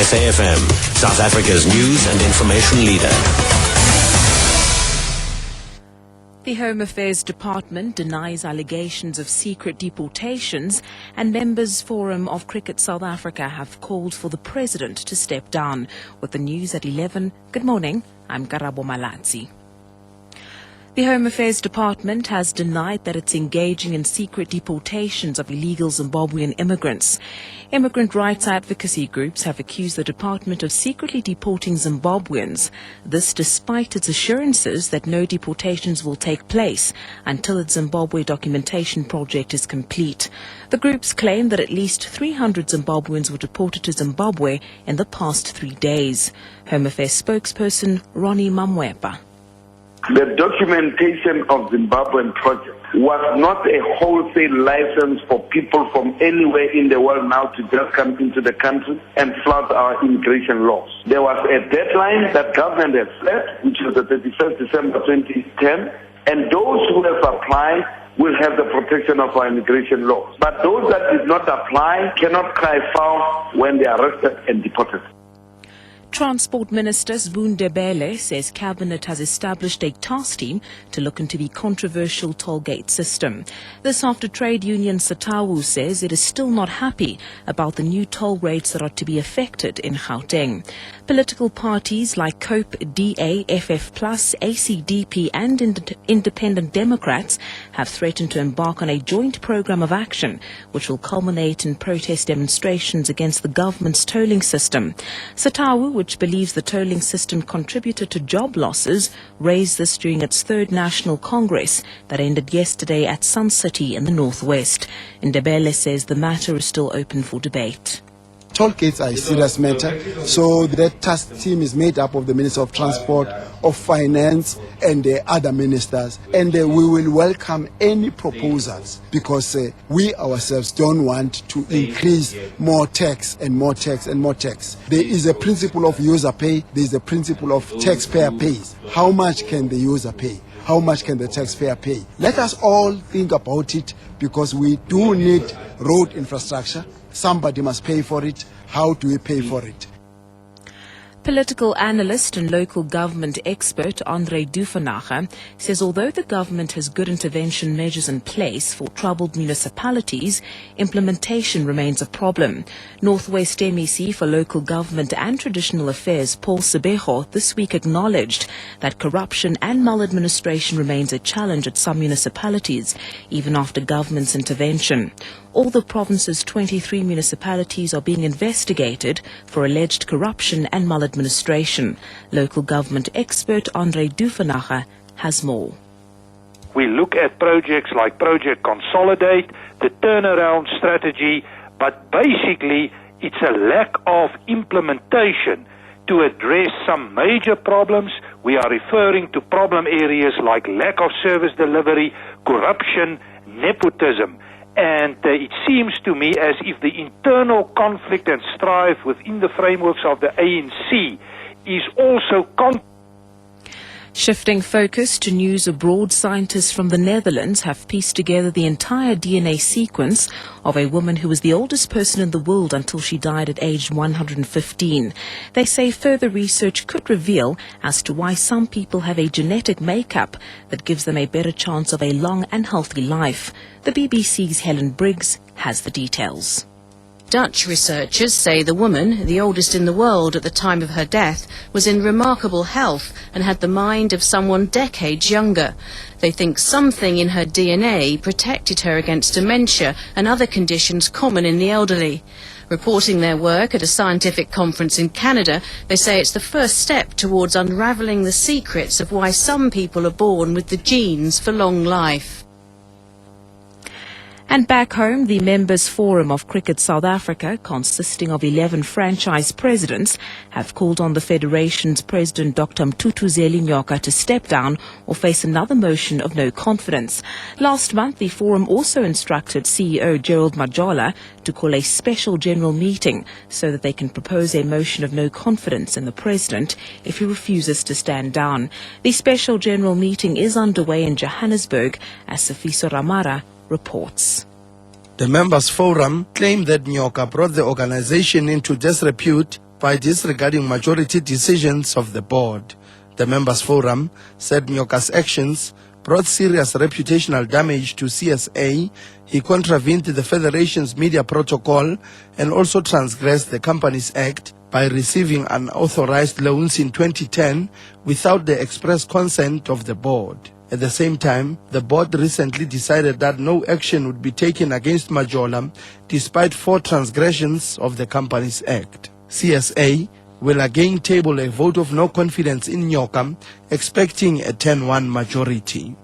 Safm, South Africa's news and information leader. The Home Affairs Department denies allegations of secret deportations, and members Forum of Cricket South Africa have called for the President to step down. With the news at 11, good morning, I'm Karabo Malatsi. The Home Affairs Department has denied that it's engaging in secret deportations of illegal Zimbabwean immigrants. Immigrant rights advocacy groups have accused the department of secretly deporting Zimbabweans, this despite its assurances that no deportations will take place until its Zimbabwe documentation project is complete. The groups claim that at least 300 Zimbabweans were deported to Zimbabwe in the past 3 days. Home Affairs spokesperson Ronnie Mamwepa. The documentation of Zimbabwean project was not a wholesale license for people from anywhere in the world now to just come into the country and flout our immigration laws. There was a deadline that government has set, which was the 31st December 2010, and those who have applied will have the protection of our immigration laws. But those that did not apply cannot cry foul when they are arrested and deported. Transport Minister Sbu Ndebele says Cabinet has established a task team to look into the controversial tollgate system. This after trade union Satawu says it is still not happy about the new toll rates that are to be affected in Gauteng. Political parties like COPE, DA, FF+, ACDP and Independent Democrats have threatened to embark on a joint program of action which will culminate in protest demonstrations against the government's tolling system. Satawu, which believes the tolling system contributed to job losses, raised this during its third National Congress that ended yesterday at Sun City in the northwest. Ndebele says the matter is still open for debate. Toll gates are a serious matter, so that task team is made up of the Minister of Transport, of Finance and other ministers, and we will welcome any proposals because we ourselves don't want to increase more tax and more tax and more tax. There is a principle of user pay, there is a principle of taxpayer pays. How much can the user pay? How much can the taxpayer pay? Let us all think about it because we do need road infrastructure. Somebody must pay for it. How do we pay for it? Political analyst and local government expert Andre Duvenage says although the government has good intervention measures in place for troubled municipalities, implementation remains a problem. Northwest MEC for Local Government and Traditional Affairs Paul Sebeho this week acknowledged that corruption and maladministration remains a challenge at some municipalities, even after government's intervention. All the province's 23 municipalities are being investigated for alleged corruption and maladministration. Local government expert Andre Duvenage has more. We look at projects like Project Consolidate, the turnaround strategy, but basically it's a lack of implementation to address some major problems. We are referring to problem areas like lack of service delivery, corruption, nepotism. And it seems to me as if the internal conflict and strife within the frameworks of the ANC is also Shifting focus to news abroad, scientists from the Netherlands have pieced together the entire DNA sequence of a woman who was the oldest person in the world until she died at age 115. They say further research could reveal as to why some people have a genetic makeup that gives them a better chance of a long and healthy life. The BBC's Helen Briggs has the details. Dutch researchers say the woman, the oldest in the world at the time of her death, was in remarkable health and had the mind of someone decades younger. They think something in her DNA protected her against dementia and other conditions common in the elderly. Reporting their work at a scientific conference in Canada, they say it's the first step towards unravelling the secrets of why some people are born with the genes for long life. And back home, the Members Forum of Cricket South Africa, consisting of 11 franchise presidents, have called on the Federation's President Dr. Mthuthuzeleni Nyoka to step down or face another motion of no confidence. Last month, the Forum also instructed CEO Gerald Majola to call a special general meeting so that they can propose a motion of no confidence in the President if he refuses to stand down. The special general meeting is underway in Johannesburg, as Sifiso Ramara reports. The Members Forum claimed that Nyoka brought the organization into disrepute by disregarding majority decisions of the board. The Members Forum said Nyoka's actions brought serious reputational damage to CSA. He contravened the Federation's media protocol and also transgressed the Companies Act by receiving unauthorized loans in 2010 without the express consent of the board. At the same time, the board recently decided that no action would be taken against Majola despite 4 transgressions of the Companies Act. CSA will again table a vote of no confidence in Nyoka, expecting a 10-1 majority.